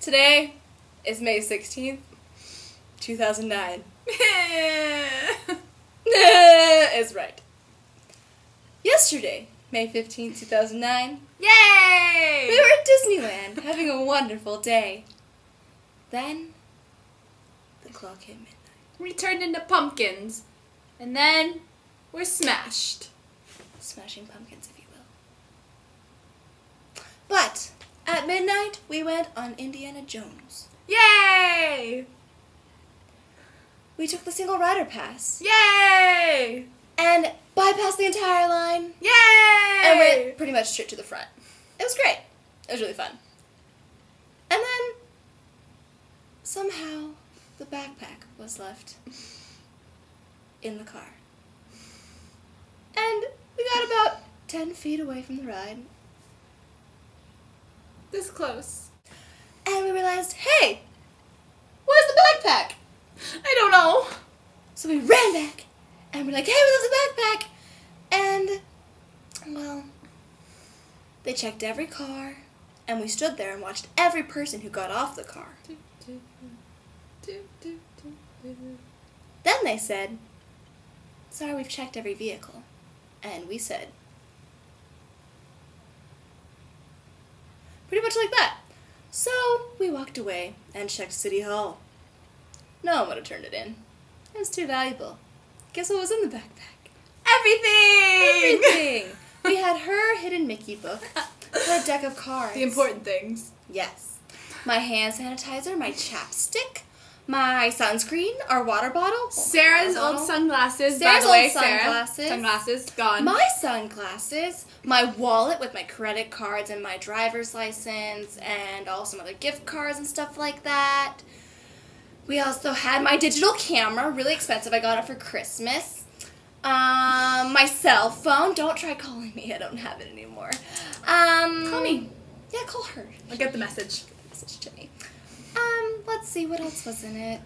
Today is May 16th, 2009. Is right. Yesterday, May 15th, 2009. Yay! We were at Disneyland having a wonderful day. Then, the clock hit midnight. We turned into pumpkins. And then, we're smashed. Smashing pumpkins, if you will. But, at midnight, we went on Indiana Jones. Yay! We took the single rider pass. Yay! And bypassed the entire line. Yay! And went pretty much straight to the front. It was great. It was really fun. And then, somehow, the backpack was left in the car. And we got about 10 feet away from the ride. This close. And we realized, hey, where's the backpack? I don't know. So we ran back, and we're like, hey, we left the backpack. And, well, they checked every car, and we stood there and watched every person who got off the car. Then they said, sorry, we've checked every vehicle. And we said, pretty much like that. So we walked away and checked City Hall. No one would have turned it in. It was too valuable. Guess what was in the backpack? Everything! Everything! We had her hidden Mickey book, her deck of cards. The important things. Yes. My hand sanitizer, my chapstick, my sunscreen, our water bottle. Sarah's old sunglasses, Sarah's by the way. old sunglasses. Sarah. Sunglasses, gone. My sunglasses, my wallet with my credit cards and my driver's license, and all some other gift cards and stuff like that. We also had my digital camera, really expensive. I got it for Christmas. My cell phone. Don't try calling me. I don't have it anymore. Call me. Yeah, call her. I'll get the message. Get the message to me. Let's see, what else was in it?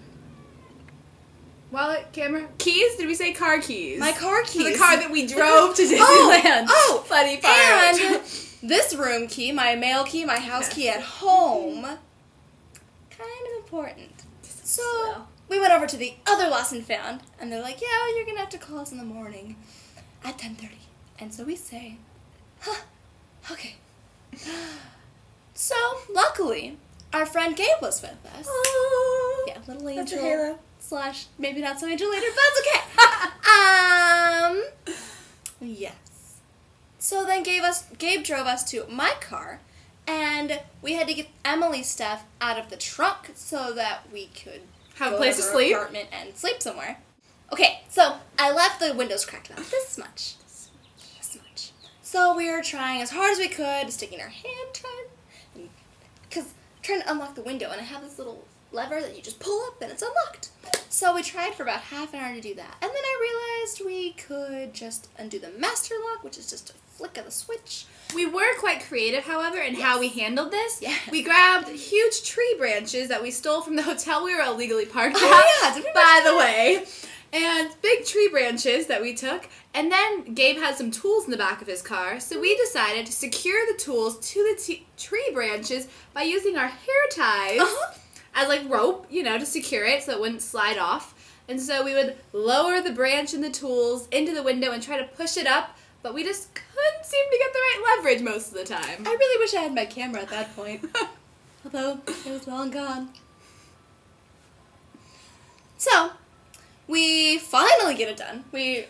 Wallet, camera, keys? Did we say car keys? My car keys. For the car that we drove to Disneyland. Oh, funny part. And this room key, my mail key, my house key at home. Kind of important. So, we went over to the other lost and found, and they're like, yeah, you're going to have to call us in the morning at 10:30. And so we say, huh, okay. So, luckily, our friend Gabe was with us. Oh, Yeah, little angel. that's a halo. Slash, maybe not so angel later, but that's okay. Yes. So then Gabe drove us to my car, and we had to get Emily's stuff out of the trunk so that we could Have a go place to her sleep? apartment and sleep somewhere. Okay, so I left the windows cracked about this much. This much. So we were trying as hard as we could, sticking our hand trying to unlock the window, and I have this little lever that you just pull up and it's unlocked. So we tried for about half an hour to do that. And then I realized we could just undo the master lock, which is just a flick of the switch. We were quite creative, however, in how we handled this. Yes. We grabbed huge tree branches that we stole from the hotel we were illegally parked at, Oh, yeah, did we by mention the way. And big tree branches that we took. And then Gabe had some tools in the back of his car, so we decided to secure the tools to the tree branches by using our hair ties as like rope, to secure it so it wouldn't slide off. And so we would lower the branch and the tools into the window and try to push it up, but we just couldn't seem to get the right leverage most of the time. I really wish I had my camera at that point. Although, it was long gone. So, we finally get it done. We did it.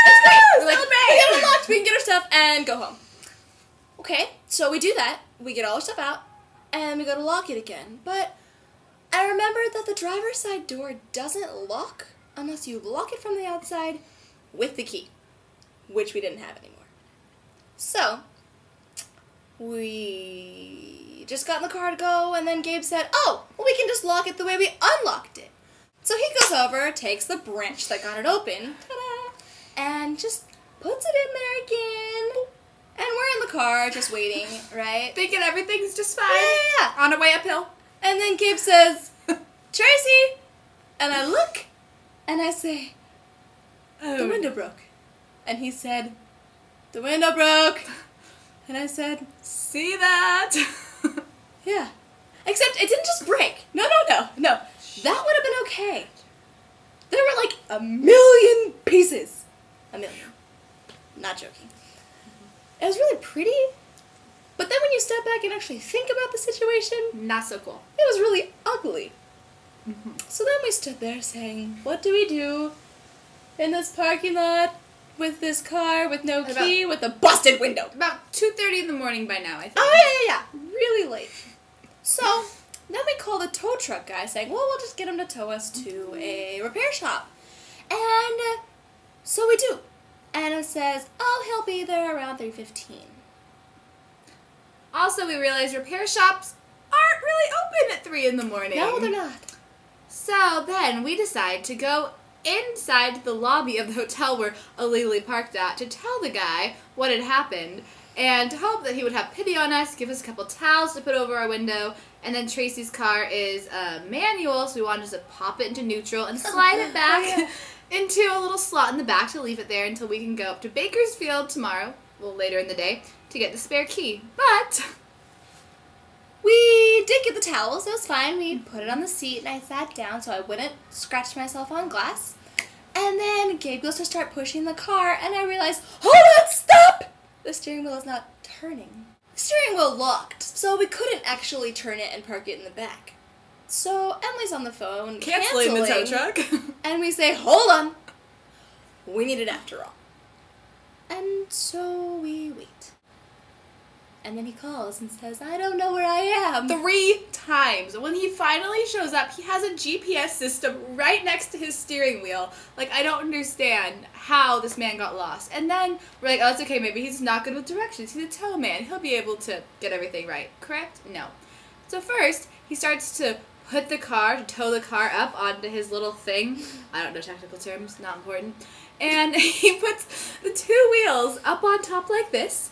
It's great. We're like, we get it unlocked, we can get our stuff and go home. Okay, so we do that. We get all our stuff out, and we go to lock it again. But I remembered that the driver's side door doesn't lock unless you lock it from the outside with the key, which we didn't have anymore. So, we just got in the car to go, and then Gabe said, oh, well, we can just lock it the way we unlocked it. So he goes over, takes the branch that got it open, ta-da, and just puts it in there again. And we're in the car, just waiting, right? Thinking everything's just fine. Yeah. On our way uphill. And then Gabe says, Tracy! And I look, and I say, the window broke. And he said, the window broke. And I said, see that? yeah. Except it back and actually think about the situation, Not so cool. it was really ugly. So then we stood there saying, what do we do in this parking lot with this car with no key with a busted window? About 2:30 in the morning by now, I think. Oh, yeah. Really late. So then we call the tow truck guy saying, well, we'll just get him to tow us to a repair shop. And so we do. And it says, oh, he'll be there around 3:15. Also, we realized repair shops aren't really open at 3 in the morning. No, they're not. So then we decide to go inside the lobby of the hotel we're illegally parked at to tell the guy what had happened and to hope that he would have pity on us, give us a couple towels to put over our window, and then Tracy's car is manual, so we wanted to pop it into neutral and slide it back into a little slot in the back to leave it there until we can go up to Bakersfield tomorrow, well, later in the day, to get the spare key. But we did get the towels. It was fine. We put it on the seat, and I sat down so I wouldn't scratch myself on glass. And then Gabe goes to start pushing the car, and I realized, hold on, stop! The steering wheel is not turning. The steering wheel locked, so we couldn't actually turn it and park it in the back. So Emily's on the phone, canceling the tow truck. And we say, hold on. We need it after all. And so we wait. And then he calls and says, I don't know where I am. 3 times. When he finally shows up, he has a GPS system right next to his steering wheel. Like, I don't understand how this man got lost. And then we're like, oh, it's okay, maybe he's not good with directions. He's a tow man. He'll be able to get everything right. Correct? No. So first, he starts to put the car, to tow the car up onto his little thing. I don't know technical terms, not important. And he puts the 2 wheels up on top like this.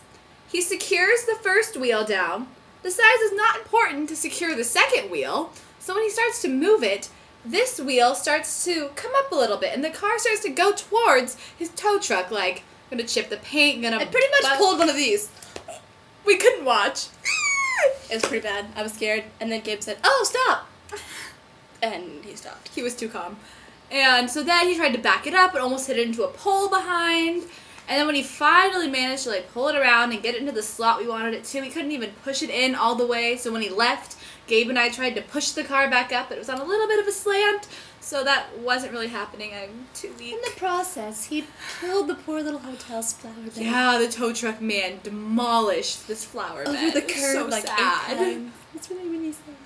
He secures the first wheel down. The size is not important to secure the second wheel. So when he starts to move it, this wheel starts to come up a little bit, and the car starts to go towards his tow truck, like, gonna chip the paint, I pretty much pulled one of these. We couldn't watch. It was pretty bad. I was scared. And then Gabe said, oh, stop. And he stopped. He was too calm. And so then he tried to back it up and almost hit it into a pole behind. And then when he finally managed to like pull it around and get it into the slot we wanted it to, he couldn't even push it in all the way. So when he left, Gabe and I tried to push the car back up, but it was on a little bit of a slant. So that wasn't really happening. I'm too weak. In the process, he killed the poor little hotel's flower bed. Yeah, the tow truck man demolished this flower bed. Over the curb, so like sad. 8 times. That's really, really sad.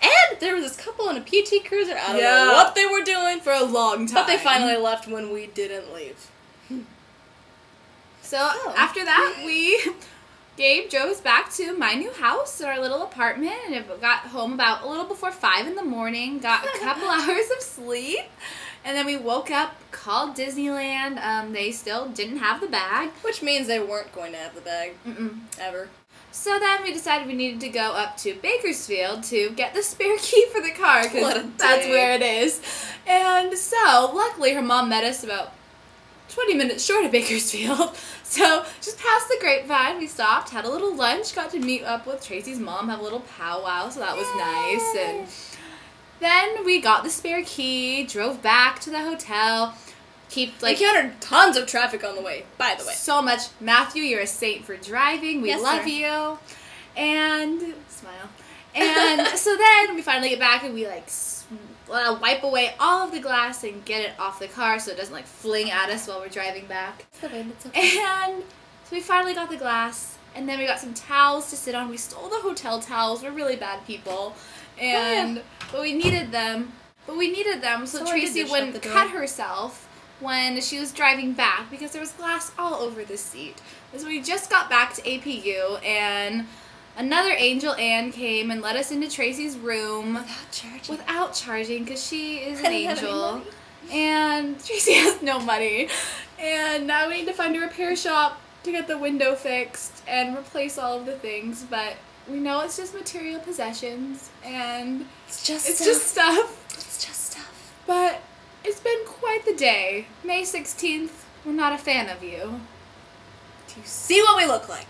And there was this couple in a PT Cruiser. I don't know what they were doing for a long time. But they finally left when we didn't leave. So after that, Gabe drove us back to my new house, our little apartment, and got home about a little before 5 in the morning, got a couple hours of sleep, and then we woke up, called Disneyland. They still didn't have the bag. Which means they weren't going to have the bag. Ever. So then we decided we needed to go up to Bakersfield to get the spare key for the car, because that's where it is. And so, luckily, her mom met us about 20 minutes short of Bakersfield. So, just past the grapevine, we stopped, had a little lunch, got to meet up with Tracy's mom, have a little powwow, so that was nice. And then we got the spare key, drove back to the hotel, we encountered tons of traffic on the way, by the way. So much. Matthew, you're a saint for driving. We love you. And, smile. And so then we finally get back and we wipe away all of the glass and get it off the car so it doesn't fling at us while we're driving back. It's okay. And so we finally got the glass, and then we got some towels to sit on. We stole the hotel towels. We're really bad people. And but we needed them. So Tracy wouldn't cut herself when she was driving back because there was glass all over the seat. So we just got back to APU, and another Angel Ann came and let us into Tracy's room without charging because she is an angel, and Tracy has no money. And now we need to find a repair shop to get the window fixed and replace all of the things, but we know it's just material possessions, and it's just stuff. But it's been quite the day. May 16th, we're not a fan of you. Do you see what we look like?